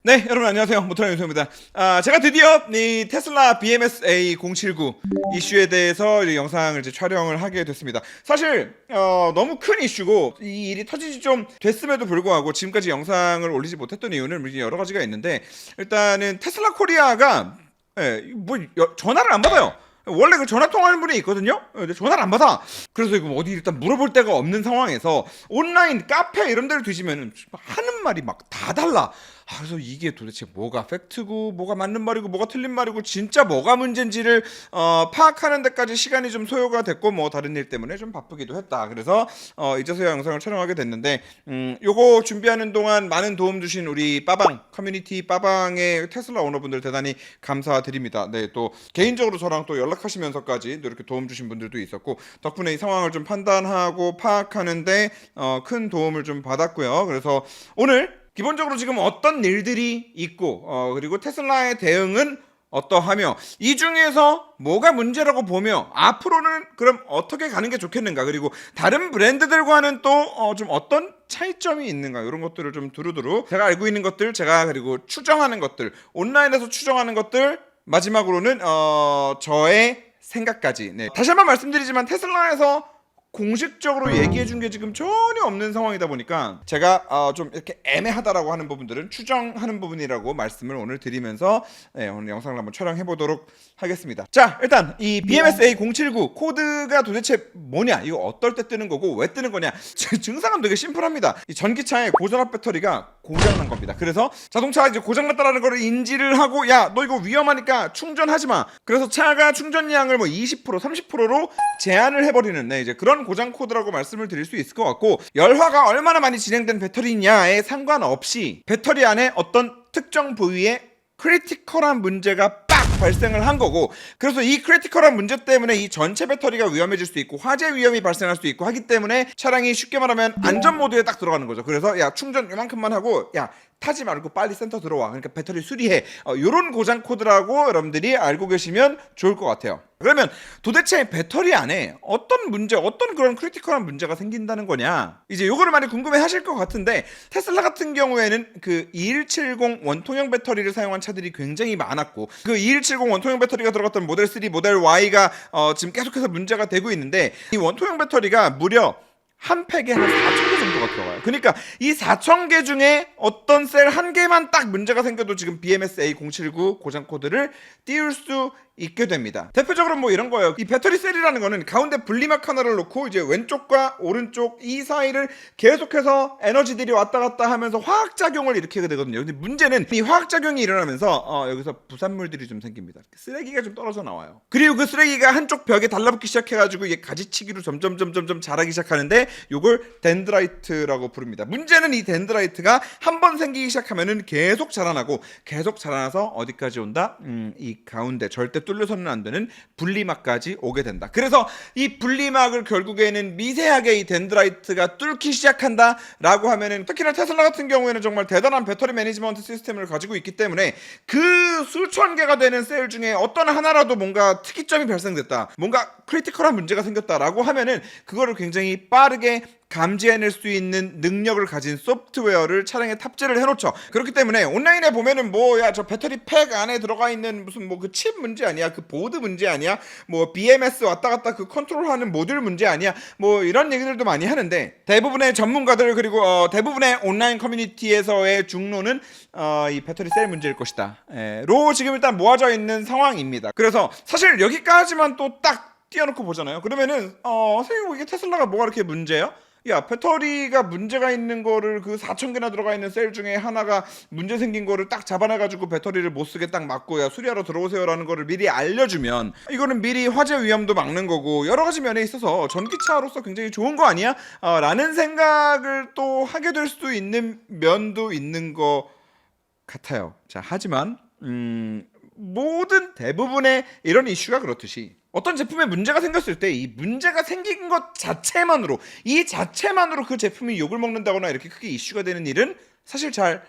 네, 여러분 안녕하세요. 모토랑 윤소입니다. 제가 드디어 이 테슬라 BMS A079 이슈에 대해서 이 영상을 이제 촬영을 하게 됐습니다. 사실 너무 큰 이슈고 이 일이 터지지 좀 됐음에도 불구하고 지금까지 영상을 올리지 못했던 이유는 여러 가지가 있는데, 일단은 테슬라 코리아가 전화를 안 받아요. 원래 그 전화 통화하는 분이 있거든요. 근데 전화를 안 받아. 그래서 이거 어디 일단 물어볼 데가 없는 상황에서 온라인 카페 이런 데를 뒤지면 하는 말이 막 다 달라. 그래서 이게 도대체 뭐가 팩트고 뭐가 맞는 말이고 뭐가 틀린 말이고 진짜 뭐가 문제인지를 파악하는 데까지 시간이 좀 소요가 됐고, 뭐 다른 일 때문에 좀 바쁘기도 했다. 그래서 이제서야 영상을 촬영하게 됐는데, 요거 준비하는 동안 많은 도움 주신 우리 빠방 커뮤니티 빠방의 테슬라 오너분들 대단히 감사드립니다. 네, 또 개인적으로 저랑 또 연락하시면서까지 또 이렇게 도움 주신 분들도 있었고, 덕분에 이 상황을 좀 판단하고 파악하는데 큰 도움을 좀 받았고요. 그래서 오늘 기본적으로 지금 어떤 일들이 있고 그리고 테슬라의 대응은 어떠하며, 이 중에서 뭐가 문제라고 보며 앞으로는 그럼 어떻게 가는 게 좋겠는가, 그리고 다른 브랜드들과는 또 좀 어떤 차이점이 있는가, 이런 것들을 좀 두루두루 제가 알고 있는 것들, 제가 그리고 추정하는 것들, 온라인에서 추정하는 것들, 마지막으로는 저의 생각까지. 네. 다시 한번 말씀드리지만 테슬라에서 공식적으로 얘기해 준 게 지금 전혀 없는 상황이다 보니까 제가 좀 이렇게 애매하다라고 하는 부분들은 추정하는 부분이라고 말씀을 오늘 드리면서 오늘 영상을 한번 촬영해 보도록 하겠습니다. 자, 일단 이 BMS A079 코드가 도대체 뭐냐, 이거 어떨 때 뜨는 거고 왜 뜨는 거냐. 증상은 되게 심플합니다. 이 전기차의 고전압 배터리가 고장난 겁니다. 그래서 자동차가 이제 고장났다라는 거를 인지를 하고, 야, 너 이거 위험하니까 충전하지 마. 그래서 차가 충전량을 뭐 20% 30%로 제한을 해버리는, 이제 그런 고장 코드라고 말씀을 드릴 수 있을 것 같고, 열화가 얼마나 많이 진행된 배터리냐에 상관없이 배터리 안에 어떤 특정 부위에 크리티컬한 문제가 빡 발생을 한 거고, 그래서 이 크리티컬한 문제 때문에 이 전체 배터리가 위험해질 수 있고 화재 위험이 발생할 수 있고 하기 때문에 차량이 쉽게 말하면 안전 모드에 딱 들어가는 거죠. 그래서 야, 충전 이만큼만 하고 야, 타지 말고 빨리 센터 들어와, 그러니까 배터리 수리해, 요런 고장 코드라고 여러분들이 알고 계시면 좋을 것 같아요. 그러면 도대체 배터리 안에 어떤 문제, 어떤 그런 크리티컬한 문제가 생긴다는 거냐, 이제 요거를 많이 궁금해 하실 것 같은데, 테슬라 같은 경우에는 그 2170 원통형 배터리를 사용한 차들이 굉장히 많았고, 그 2170 원통형 배터리가 들어갔던 모델 3, 모델 Y가 지금 계속해서 문제가 되고 있는데, 이 원통형 배터리가 무려 한 팩에 한 4,000개 정도가 들어가요. 그러니까 이 4,000개 중에 어떤 셀 한 개만 딱 문제가 생겨도 지금 BMS A079 고장 코드를 띄울 수 있게 됩니다. 대표적으로 뭐 이런 거예요. 이 배터리 셀이라는 거는 가운데 분리막 하나를 놓고 이제 왼쪽과 오른쪽 이 사이를 계속해서 에너지들이 왔다 갔다 하면서 화학작용을 일으키게 되거든요. 근데 문제는 이 화학작용이 일어나면서 여기서 부산물들이 좀 생깁니다. 쓰레기가 좀 떨어져 나와요. 그리고 그 쓰레기가 한쪽 벽에 달라붙기 시작해가지고 이게 가지치기로 점점 자라기 시작하는데, 요걸 덴드라이트라고 부릅니다. 문제는 이 덴드라이트가 한번 생기기 시작하면은 계속 자라나고, 계속 자라나서 어디까지 온다? 이 가운데 절대 뚫려서는 안 되는 분리막까지 오게 된다. 그래서 이 분리막을 결국에는 미세하게 이 덴드라이트가 뚫기 시작한다라고 하면은, 특히나 테슬라 같은 경우에는 정말 대단한 배터리 매니지먼트 시스템을 가지고 있기 때문에 그 수천 개가 되는 셀 중에 어떤 하나라도 뭔가 특이점이 발생됐다, 뭔가 크리티컬한 문제가 생겼다라고 하면은 그거를 굉장히 빠르게 감지해낼 수 있는 능력을 가진 소프트웨어를 차량에 탑재를 해놓죠. 그렇기 때문에 온라인에 보면은 뭐야, 저 배터리 팩 안에 들어가 있는 무슨 뭐 그 칩 문제 아니야, 그 보드 문제 아니야, 뭐 BMS 왔다 갔다 그 컨트롤하는 모듈 문제 아니야, 뭐 이런 얘기들도 많이 하는데, 대부분의 전문가들 그리고 대부분의 온라인 커뮤니티에서의 중론은 이 배터리 셀 문제일 것이다 로 지금 일단 모아져 있는 상황입니다. 그래서 사실 여기까지만 또 딱 띄워놓고 보잖아요. 그러면은 선생님, 이게 테슬라가 뭐가 이렇게 문제예요? 야, 배터리가 문제가 있는 거를 그 4,000개나 들어가 있는 셀 중에 하나가 문제 생긴 거를 딱 잡아내가지고 배터리를 못 쓰게 딱 막고, 야, 수리하러 들어오세요라는 거를 미리 알려주면 이거는 미리 화재 위험도 막는 거고 여러 가지 면에 있어서 전기차로서 굉장히 좋은 거 아니야? 라는 생각을 또 하게 될 수도 있는 면도 있는 것 같아요. 자, 하지만 모든 대부분의 이런 이슈가 그렇듯이 어떤 제품에 문제가 생겼을 때 이 문제가 생긴 것 자체만으로, 이 자체만으로 그 제품이 욕을 먹는다거나 이렇게 크게 이슈가 되는 일은 사실 잘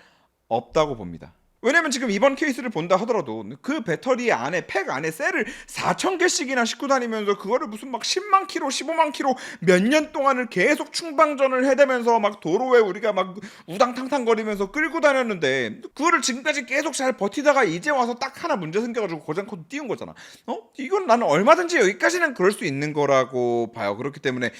없다고 봅니다. 왜냐면 지금 이번 케이스를 본다 하더라도 그 배터리 안에 팩 안에 셀을 4,000개씩이나 싣고 다니면서 그거를 무슨 막 10만 킬로 15만 킬로 몇 년 동안을 계속 충방전을 해대면서 막 도로에 우리가 막 우당탕탕 거리면서 끌고 다녔는데 그거를 지금까지 계속 잘 버티다가 이제 와서 딱 하나 문제 생겨가지고 고장 코드 띄운 거잖아. 이건 나는 얼마든지 여기까지는 그럴 수 있는 거라고 봐요. 그렇기 때문에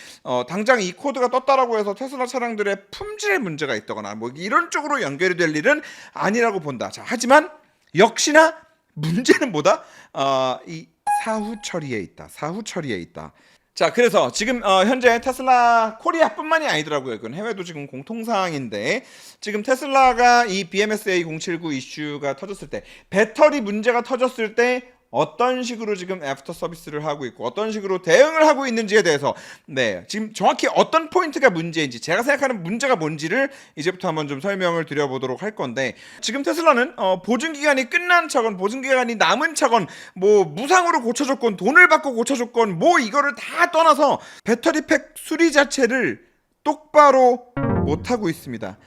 당장 이 코드가 떴다라고 해서 테슬라 차량들의 품질에 문제가 있다거나 뭐 이런 쪽으로 연결이 될 일은 아니라고 본다. 자, 하지만 역시나 문제는 뭐다? 이 사후 처리에 있다. 사후 처리에 있다. 자, 그래서 지금 현재 테슬라 코리아뿐만이 아니더라고요. 이건 해외도 지금 공통사항인데 지금 테슬라가 이 BMS A079 이슈가 터졌을 때 배터리 문제가 터졌을 때 어떤 식으로 지금 애프터 서비스를 하고 있고 어떤 식으로 대응을 하고 있는지에 대해서 지금 정확히 어떤 포인트가 문제인지 제가 생각하는 문제가 뭔지를 이제부터 한번 좀 설명을 드려보도록 할 건데 지금 테슬라는 보증기간이 끝난 척은 보증기간이 남은 척은 뭐 무상으로 고쳐줬건 돈을 받고 고쳐줬건 뭐 이거를 다 떠나서 배터리팩 수리 자체를 똑바로 못하고 있습니다.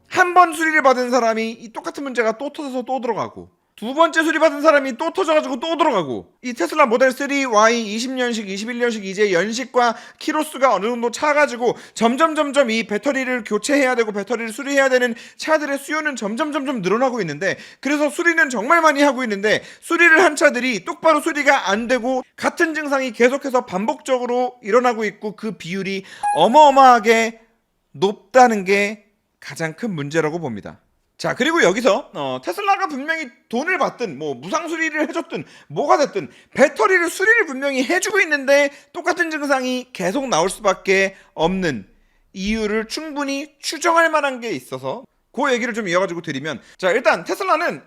한 번 수리를 받은 사람이 이 똑같은 문제가 또 터져서 또 들어가고 두 번째 수리받은 사람이 또 터져가지고 또 들어가고 이 테슬라 모델 3Y 20년식 21년식 이제 연식과 키로수가 어느 정도 차가지고 점점 이 배터리를 교체해야 되고 배터리를 수리해야 되는 차들의 수요는 점점 늘어나고 있는데 그래서 수리는 정말 많이 하고 있는데 수리를 한 차들이 똑바로 수리가 안 되고 같은 증상이 계속해서 반복적으로 일어나고 있고 그 비율이 어마어마하게 높다는 게 가장 큰 문제라고 봅니다. 자, 그리고 여기서 테슬라가 분명히 돈을 받든 뭐 무상 수리를 해줬든 뭐가 됐든 배터리를 수리를 분명히 해주고 있는데 똑같은 증상이 계속 나올 수밖에 없는 이유를 충분히 추정할 만한 게 있어서 그 얘기를 좀 이어가지고 드리면 자, 일단 테슬라는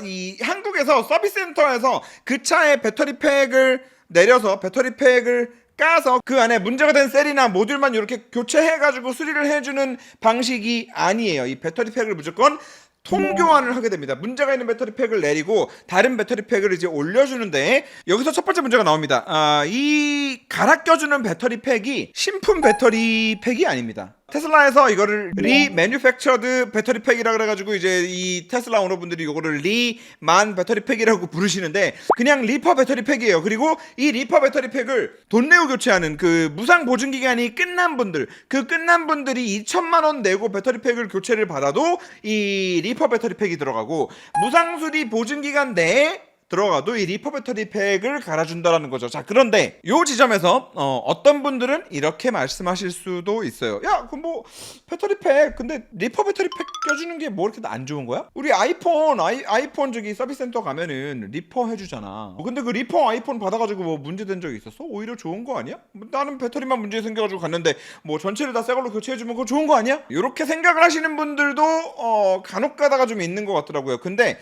이 한국에서 서비스 센터에서 그 차의 배터리팩을 내려서 배터리팩을 까서 그 안에 문제가 된 셀이나 모듈만 이렇게 교체해가지고 수리를 해주는 방식이 아니에요. 이 배터리팩을 무조건 통교환을 하게 됩니다. 문제가 있는 배터리팩을 내리고 다른 배터리팩을 이제 올려주는데 여기서 첫 번째 문제가 나옵니다. 이 갈아 껴주는 배터리팩이 신품 배터리팩이 아닙니다. 테슬라에서 이거를 리매뉴팩처드 배터리팩이라 그래가지고 이제 이 테슬라 오너분들이 이거를 리만 배터리팩이라고 부르시는데 그냥 리퍼 배터리팩이에요. 그리고 이 리퍼 배터리팩을 돈 내고 교체하는 그 무상 보증 기간이 끝난 분들, 그 끝난 분들이 2천만 원 내고 배터리팩을 교체를 받아도 이 리퍼 배터리팩이 들어가고 무상 수리 보증 기간 내에 들어가도 이 리퍼 배터리팩을 갈아준다라는 거죠. 자, 그런데 요 지점에서 어떤 분들은 이렇게 말씀하실 수도 있어요. 야, 그럼 뭐 배터리팩 근데 리퍼 배터리팩 껴주는 게 뭐 이렇게 안 좋은 거야? 우리 아이폰 저기 서비스 센터 가면은 리퍼 해주잖아. 근데 그 리퍼 아이폰 받아가지고 뭐 문제된 적 있었어? 오히려 좋은 거 아니야? 나는 배터리만 문제 생겨가지고 갔는데 뭐 전체를 다 새 걸로 교체해주면 그거 좋은 거 아니야? 이렇게 생각을 하시는 분들도 간혹 가다가 좀 있는 것 같더라고요. 근데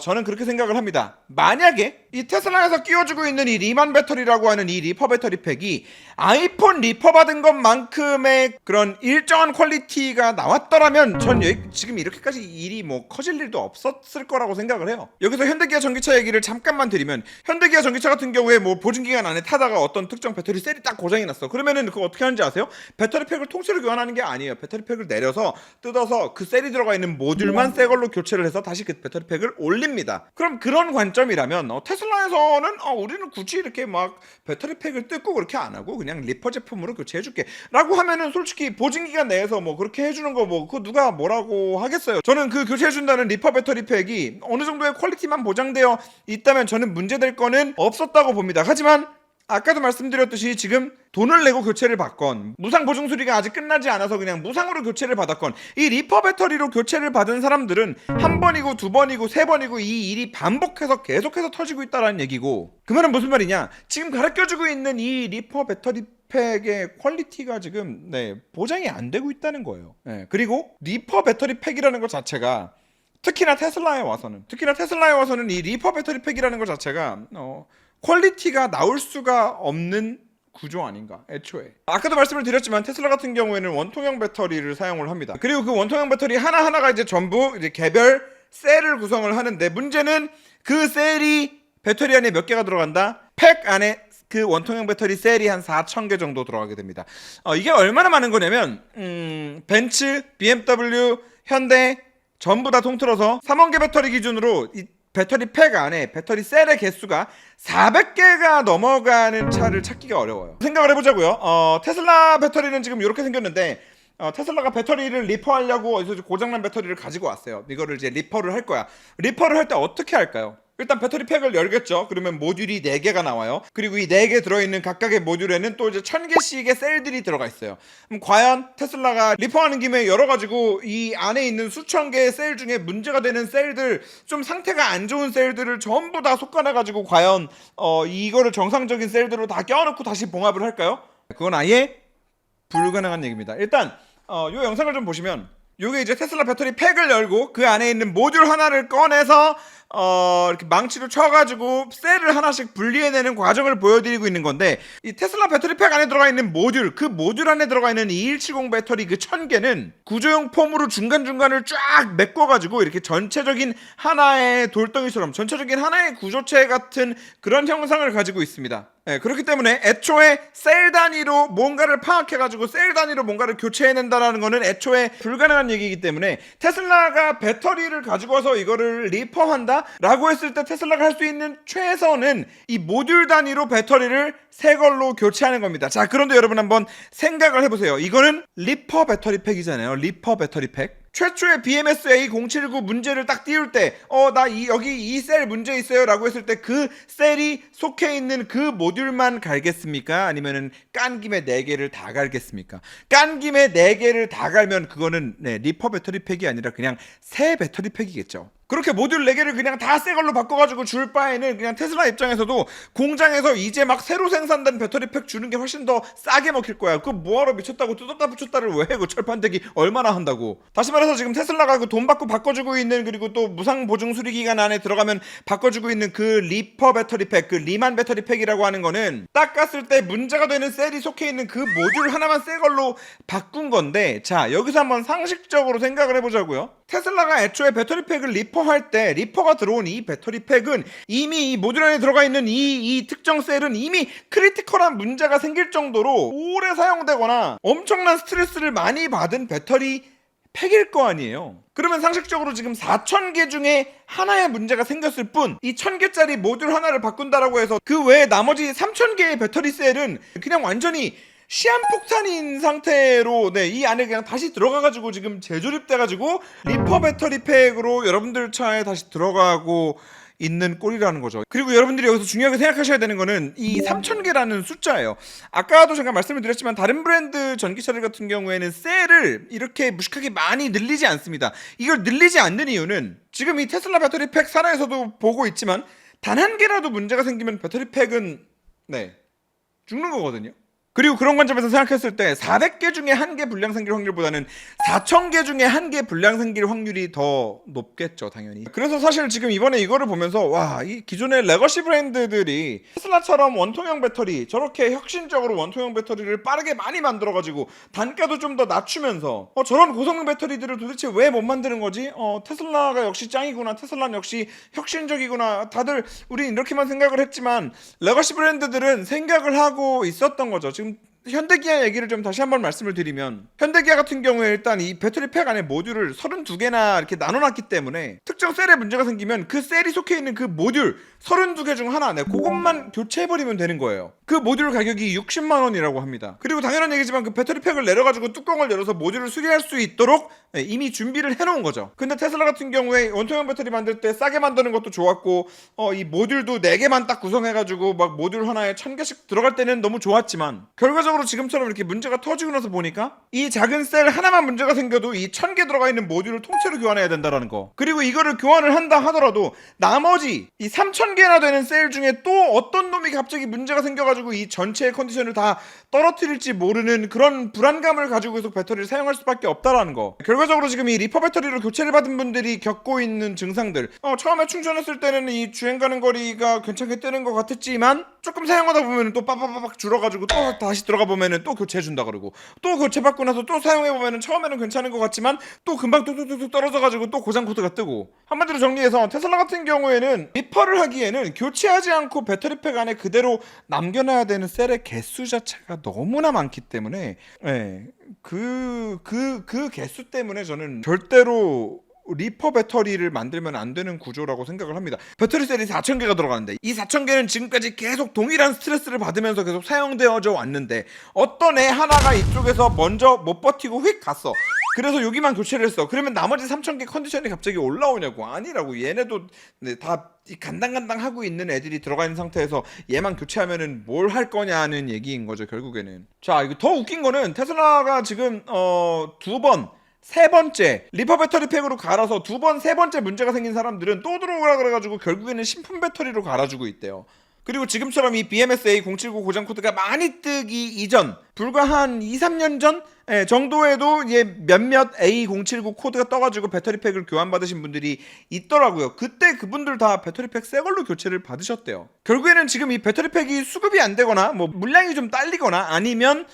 저는 그렇게 생각을 합니다. 만약에 이 테슬라에서 끼워주고 있는 이 리만 배터리라고 하는 이 리퍼 배터리팩이 아이폰 리퍼 받은 것만큼의 그런 일정한 퀄리티가 나왔더라면 전 지금 이렇게까지 일이 뭐 커질 일도 없었을 거라고 생각을 해요. 여기서 현대기아 전기차 얘기를 잠깐만 드리면 현대기아 전기차 같은 경우에 뭐 보증기간 안에 타다가 어떤 특정 배터리 셀이 딱 고장이 났어. 그러면은 그거 어떻게 하는지 아세요? 배터리팩을 통째로 교환하는 게 아니에요. 배터리팩을 내려서 뜯어서 그 셀이 들어가 있는 모듈만 새 걸로 교체를 해서 다시 그 배터리팩을 올립니다. 그럼 그런 관점이라면 테슬라에서는 우리는 굳이 이렇게 막 배터리팩을 뜯고 그렇게 안 하고 그냥 리퍼 제품으로 교체해줄게 라고 하면은 솔직히 보증기간 내에서 뭐 그렇게 해주는 거 뭐 그거 누가 뭐라고 하겠어요. 저는 그 교체해준다는 리퍼 배터리팩이 어느 정도의 퀄리티만 보장되어 있다면 저는 문제될 거는 없었다고 봅니다. 하지만 아까도 말씀드렸듯이 지금 돈을 내고 교체를 받건 무상 보증 수리가 아직 끝나지 않아서 그냥 무상으로 교체를 받았건 이 리퍼 배터리로 교체를 받은 사람들은 한 번이고 두 번이고 세 번이고 이 일이 반복해서 계속해서 터지고 있다는 얘기고 그 말은 무슨 말이냐 지금 갈아 껴주고 있는 이 리퍼 배터리팩의 퀄리티가 지금 보장이 안 되고 있다는 거예요. 그리고 리퍼 배터리팩이라는 것 자체가 특히나 테슬라에 와서는 이 리퍼 배터리팩이라는 것 자체가 퀄리티가 나올 수가 없는 구조 아닌가 애초에. 아까도 말씀을 드렸지만 테슬라 같은 경우에는 원통형 배터리를 사용을 합니다. 그리고 그 원통형 배터리 하나하나가 이제 전부 이제 개별 셀을 구성을 하는데 문제는 그 셀이 배터리 안에 몇 개가 들어간다? 팩 안에 그 원통형 배터리 셀이 한 4,000개 정도 들어가게 됩니다. 이게 얼마나 많은 거냐면 벤츠, BMW, 현대 전부 다 통틀어서 3원계 배터리 기준으로 이 배터리 팩 안에 배터리 셀의 개수가 400개가 넘어가는 차를 찾기가 어려워요. 생각을 해보자고요. 테슬라 배터리는 지금 이렇게 생겼는데 테슬라가 배터리를 리퍼하려고 어디서 고장난 배터리를 가지고 왔어요. 이거를 이제 리퍼를 할 거야. 리퍼를 할 때 어떻게 할까요? 일단 배터리 팩을 열겠죠. 그러면 모듈이 4개가 나와요. 그리고 이 4개 들어있는 각각의 모듈에는 또 이제 1000개씩의 셀들이 들어가 있어요. 그럼 과연 테슬라가 리퍼하는 김에 열어가지고 이 안에 있는 수천 개의 셀 중에 문제가 되는 셀들, 좀 상태가 안 좋은 셀들을 전부 다 솎아내가지고 과연 이거를 정상적인 셀들로 다 껴놓고 다시 봉합을 할까요? 그건 아예 불가능한 얘기입니다. 일단 요 영상을 좀 보시면 요게 이제 테슬라 배터리 팩을 열고 그 안에 있는 모듈 하나를 꺼내서 이렇게 망치로 쳐가지고 셀을 하나씩 분리해내는 과정을 보여드리고 있는 건데, 이 테슬라 배터리 팩 안에 들어가 있는 모듈, 그 모듈 안에 들어가 있는 2170 배터리 그 1000개는 구조용 폼으로 중간중간을 쫙 메꿔가지고 이렇게 전체적인 하나의 돌덩이처럼 전체적인 하나의 구조체 같은 그런 형상을 가지고 있습니다. 네, 그렇기 때문에 애초에 셀 단위로 뭔가를 파악해가지고 셀 단위로 뭔가를 교체해낸다는 거는 애초에 불가능한 얘기이기 때문에, 테슬라가 배터리를 가지고 와서 이거를 리퍼한다 라고 했을 때 테슬라가 할 수 있는 최선은 이 모듈 단위로 배터리를 새 걸로 교체하는 겁니다. 자, 그런데 여러분 한번 생각을 해보세요. 이거는 리퍼 배터리 팩이잖아요. 리퍼 배터리 팩. 최초의 BMS A079 문제를 딱 띄울 때 나 여기 이 셀 문제 있어요 라고 했을 때 그 셀이 속해 있는 그 모듈만 갈겠습니까? 아니면은 깐 김에 4개를 다 갈겠습니까? 깐 김에 4개를 다 갈면 그거는 리퍼 배터리 팩이 아니라 그냥 새 배터리 팩이겠죠. 그렇게 모듈 4개를 그냥 다 새 걸로 바꿔가지고 줄 바에는 그냥 테슬라 입장에서도 공장에서 이제 막 새로 생산된 배터리 팩 주는 게 훨씬 더 싸게 먹힐 거야. 그거 뭐하러 미쳤다고 뜯었다 붙였다를 왜 해? 그 철판대기 얼마나 한다고. 다시 말해서 지금 테슬라가 그 돈 받고 바꿔주고 있는, 그리고 또 무상 보증 수리 기간 안에 들어가면 바꿔주고 있는 그 리퍼 배터리 팩, 그 리만 배터리 팩이라고 하는 거는 닦았을 때 문제가 되는 셀이 속해 있는 그 모듈 하나만 새 걸로 바꾼 건데, 자, 여기서 한번 상식적으로 생각을 해보자고요. 테슬라가 애초에 배터리 팩을 리퍼할 때 리퍼가 들어온 이 배터리 팩은 이미 이 모듈 안에 들어가 있는 이 특정 셀은 이미 크리티컬한 문제가 생길 정도로 오래 사용되거나 엄청난 스트레스를 많이 받은 배터리 팩일 거 아니에요. 그러면 상식적으로 지금 4000개 중에 하나의 문제가 생겼을 뿐, 이 1000개짜리 모듈 하나를 바꾼다라고 해서 그 외에 나머지 3000개의 배터리 셀은 그냥 완전히 시한폭탄인 상태로 이 안에 그냥 다시 들어가가지고 지금 재조립돼가지고 리퍼 배터리 팩으로 여러분들 차에 다시 들어가고 있는 꼴이라는 거죠. 그리고 여러분들이 여기서 중요하게 생각하셔야 되는 거는 이 3000개라는 숫자예요. 아까도 제가 말씀을 드렸지만 다른 브랜드 전기차들 같은 경우에는 셀을 이렇게 무식하게 많이 늘리지 않습니다. 이걸 늘리지 않는 이유는 지금 이 테슬라 배터리 팩 산하에서도 보고 있지만 단 한 개라도 문제가 생기면 배터리 팩은 죽는 거거든요. 그리고 그런 관점에서 생각했을 때 400개 중에 1개 불량 생길 확률보다는 4000개 중에 1개 불량 생길 확률이 더 높겠죠, 당연히. 그래서 사실 지금 이번에 이거를 보면서 이 기존의 레거시 브랜드들이 테슬라처럼 원통형 배터리, 저렇게 혁신적으로 원통형 배터리를 빠르게 많이 만들어가지고 단가도 좀 더 낮추면서 저런 고성능 배터리들을 도대체 왜 못 만드는 거지? 테슬라가 역시 짱이구나, 테슬라는 역시 혁신적이구나, 다들 우리 이렇게만 생각을 했지만 레거시 브랜드들은 생각을 하고 있었던 거죠. 지금 현대기아 얘기를 좀 다시 한번 말씀을 드리면, 현대기아 같은 경우에 일단 이 배터리 팩 안에 모듈을 32개나 이렇게 나눠놨기 때문에 특정 셀에 문제가 생기면 그 셀이 속해 있는 그 모듈 32개 중 하나 그것만 교체해버리면 되는 거예요. 그 모듈 가격이 60만 원이라고 합니다. 그리고 당연한 얘기지만 그 배터리 팩을 내려가지고 뚜껑을 열어서 모듈을 수리할 수 있도록 이미 준비를 해놓은 거죠. 근데 테슬라 같은 경우에 원통형 배터리 만들 때 싸게 만드는 것도 좋았고 이 모듈도 4개만 딱 구성해가지고 막 모듈 하나에 1000개씩 들어갈 때는 너무 좋았지만, 결과적으로 지금처럼 이렇게 문제가 터지고 나서 보니까 이 작은 셀 하나만 문제가 생겨도 이 1000개 들어가 있는 모듈을 통째로 교환해야 된다라는 거. 그리고 이거를 교환을 한다 하더라도 나머지 이 3000개나 되는 셀 중에 또 어떤 놈이 갑자기 문제가 생겨가지고 이 전체의 컨디션을 다 떨어뜨릴지 모르는 그런 불안감을 가지고 계속 배터리를 사용할 수밖에 없다라는 거. 결과적으로 지금 이 리퍼 배터리로 교체를 받은 분들이 겪고 있는 증상들, 처음에 충전했을 때는 이 주행 가는 거리가 괜찮게 뜨는 것 같았지만 조금 사용하다 보면 또 빠바바박 줄어가지고 또 다시 들어가 보면은 또 교체해준다 그러고, 또 교체받고 나서 또 사용해보면은 처음에는 괜찮은 것 같지만 또 금방 뚝뚝뚝 떨어져가지고 또 고장 코드가 뜨고. 한마디로 정리해서 테슬라 같은 경우에는 리퍼를 하기에는 교체하지 않고 배터리 팩 안에 그대로 남겨놔야 되는 셀의 개수 자체가 너무나 많기 때문에 그 개수 때문에 저는 절대로 리퍼 배터리를 만들면 안 되는 구조라고 생각을 합니다. 배터리 셀이 4,000개가 들어가는데 이 4,000개는 지금까지 계속 동일한 스트레스를 받으면서 계속 사용되어져 왔는데 어떤 애 하나가 이쪽에서 먼저 못 버티고 휙 갔어. 그래서 여기만 교체를 했어. 그러면 나머지 3,000개 컨디션이 갑자기 올라오냐고. 아니라고. 얘네도 네, 다 간당간당 하고 있는 애들이 들어가 있는 상태에서 얘만 교체하면은 뭘 할 거냐는 얘기인 거죠, 결국에는. 자, 이거 더 웃긴 거는 테슬라가 지금 두 번, 세 번째 리퍼 배터리 팩으로 갈아서 두 번, 세 번째 문제가 생긴 사람들은 또 들어오라 그래가지고 결국에는 신품 배터리로 갈아주고 있대요. 그리고 지금처럼 이 BMS A079 고장 코드가 많이 뜨기 이전, 불과 한 2, 3년 전 정도에도 이제 몇몇 A079 코드가 떠가지고 배터리팩을 교환받으신 분들이 있더라고요. 그때 그분들 다 배터리팩 새 걸로 교체를 받으셨대요. 결국에는 지금 이 배터리팩이 수급이 안 되거나 뭐 물량이 좀 딸리거나 아니면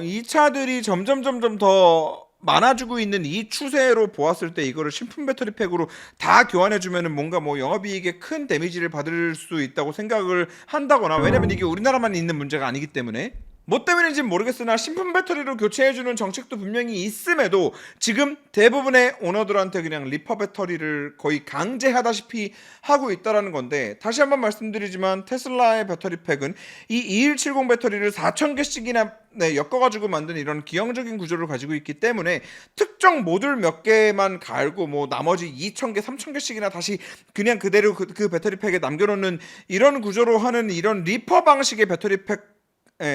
이 차들이 점점 더 많아지고 있는 이 추세로 보았을 때 이거를 신품 배터리팩으로 다 교환해주면은 뭔가 뭐 영업이익에 큰 데미지를 받을 수 있다고 생각을 한다거나, 왜냐면 이게 우리나라만 있는 문제가 아니기 때문에. 뭐 때문인지는 모르겠으나 신품 배터리로 교체해주는 정책도 분명히 있음에도 지금 대부분의 오너들한테 그냥 리퍼 배터리를 거의 강제하다시피 하고 있다라는 건데, 다시 한번 말씀드리지만 테슬라의 배터리팩은 이 2170 배터리를 4,000개씩이나 엮어가지고 만든 이런 기형적인 구조를 가지고 있기 때문에 특정 모듈 몇 개만 갈고 뭐 나머지 2,000개, 3,000개씩이나 다시 그냥 그대로 그 배터리팩에 남겨놓는 이런 구조로 하는 이런 리퍼 방식의 배터리팩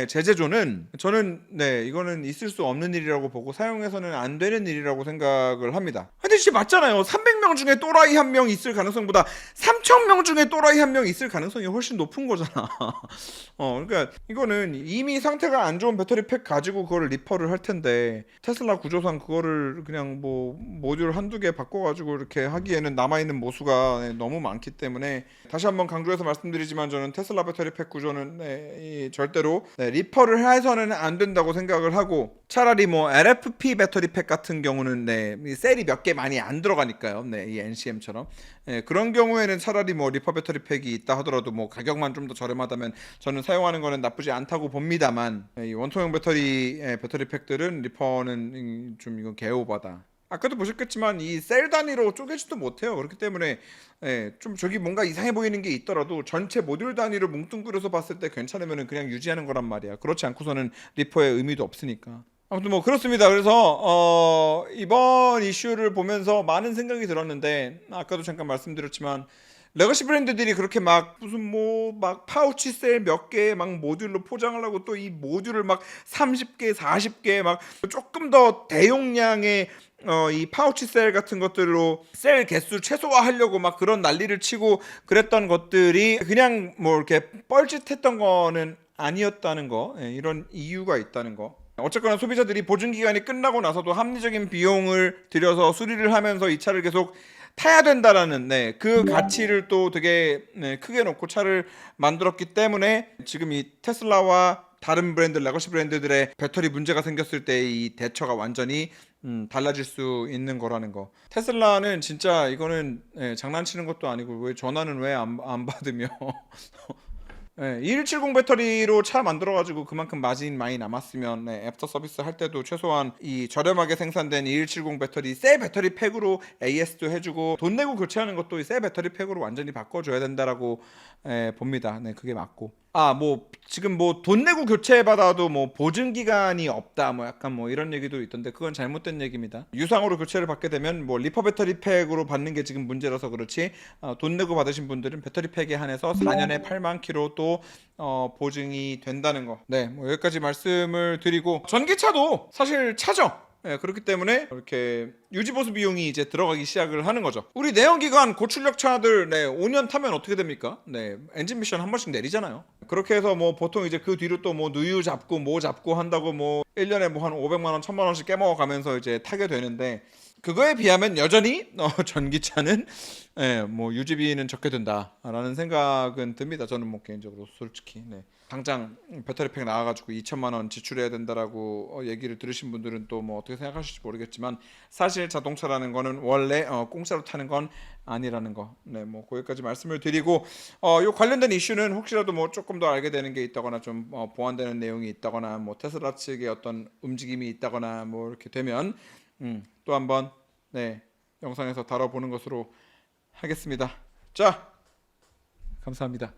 제재조는 저는 이거는 있을 수 없는 일이라고 보고 사용해서는 안 되는 일이라고 생각을 합니다. 근데 진짜 맞잖아요. 300명 중에 또라이 한 명 있을 가능성보다 3,000명 중에 또라이 한 명 있을 가능성이 훨씬 높은 거잖아. 그러니까 이거는 이미 상태가 안 좋은 배터리팩 가지고 그거를 리퍼를 할 텐데 테슬라 구조상 그거를 그냥 뭐 모듈 한두 개 바꿔가지고 이렇게 하기에는 남아있는 모수가 너무 많기 때문에, 다시 한번 강조해서 말씀드리지만 저는 테슬라 배터리팩 구조는 절대로 리퍼를 해서는 안 된다고 생각을 하고, 차라리 뭐 LFP 배터리팩 같은 경우는 셀이 몇 개 많이 안 들어가니까요. 이 NCM처럼 그런 경우에는 차라리 뭐 리퍼 배터리팩이 있다 하더라도 뭐 가격만 좀 더 저렴하다면 저는 사용하는 거는 나쁘지 않다고 봅니다만, 이 원통형 배터리팩들은 리퍼는 좀 이건 개오바다. 아까도 보셨겠지만 이 셀 단위로 쪼개지도 못해요. 그렇기 때문에 좀 저기 뭔가 이상해 보이는 게 있더라도 전체 모듈 단위로 뭉뚱그려서 봤을 때 괜찮으면 그냥 유지하는 거란 말이야. 그렇지 않고서는 리퍼의 의미도 없으니까. 아무튼 뭐 그렇습니다. 그래서 이번 이슈를 보면서 많은 생각이 들었는데, 아까도 잠깐 말씀드렸지만 레거시 브랜드들이 그렇게 막 무슨 뭐 막 파우치 셀 몇 개 막 모듈로 포장을 하고 또 이 모듈을 막 30개 40개 막 조금 더 대용량의 이 파우치 셀 같은 것들로 셀 개수 최소화하려고 막 그런 난리를 치고 그랬던 것들이 그냥 뭐 이렇게 뻘짓했던 거는 아니었다는 거, 이런 이유가 있다는 거. 어쨌거나 소비자들이 보증 기간이 끝나고 나서도 합리적인 비용을 들여서 수리를 하면서 이 차를 계속 타야 된다라는 그 가치를 또 되게 크게 놓고 차를 만들었기 때문에 지금 이 테슬라와 다른 브랜드, 레거시 브랜드들의 배터리 문제가 생겼을 때 이 대처가 완전히 달라질 수 있는 거라는 거. 테슬라는 진짜 이거는 장난치는 것도 아니고, 왜 전화는 왜 안 받으며 2170 배터리로 차 만들어가지고 그만큼 마진 많이 남았으면 애프터 서비스 할 때도 최소한 이 저렴하게 생산된 2170 배터리 새 배터리 팩으로 AS도 해주고 돈 내고 교체하는 것도 새 배터리 팩으로 완전히 바꿔줘야 된다라고 봅니다. 그게 맞고. 뭐 지금 뭐 돈 내고 교체 받아도 뭐 보증 기간이 없다 뭐 약간 뭐 이런 얘기도 있던데, 그건 잘못된 얘기입니다. 유상으로 교체를 받게 되면 뭐 리퍼 배터리 팩으로 받는 게 지금 문제라서 그렇지, 돈 내고 받으신 분들은 배터리 팩에 한해서 4년에 8만 킬로 또 보증이 된다는 거. 뭐 여기까지 말씀을 드리고, 전기차도 사실 차죠. 그렇기 때문에 이렇게 유지보수 비용이 이제 들어가기 시작을 하는 거죠. 우리 내연기관 고출력 차들 5년 타면 어떻게 됩니까? 엔진 미션 한 번씩 내리잖아요. 그렇게 해서 뭐 보통 이제 그 뒤로 또 뭐 누유 잡고 뭐 잡고 한다고 뭐 1년에 뭐 한 500만 원, 1000만 원씩 깨먹어 가면서 이제 타게 되는데, 그거에 비하면 여전히 전기차는 뭐 유지비는 적게 든다라는 생각은 듭니다. 저는 뭐 개인적으로 솔직히 당장 배터리팩 나와가지고 2천만 원 지출해야 된다라고 얘기를 들으신 분들은 또 뭐 어떻게 생각하실지 모르겠지만, 사실 자동차라는 거는 원래 공짜로 타는 건 아니라는 거. 뭐 거기까지 말씀을 드리고, 요 관련된 이슈는 혹시라도 뭐 조금 더 알게 되는 게 있다거나 좀 보완되는 내용이 있다거나 뭐 테슬라 측의 어떤 움직임이 있다거나 뭐 이렇게 되면 또 한번 네, 영상에서 다뤄보는 것으로 하겠습니다. 자, 감사합니다.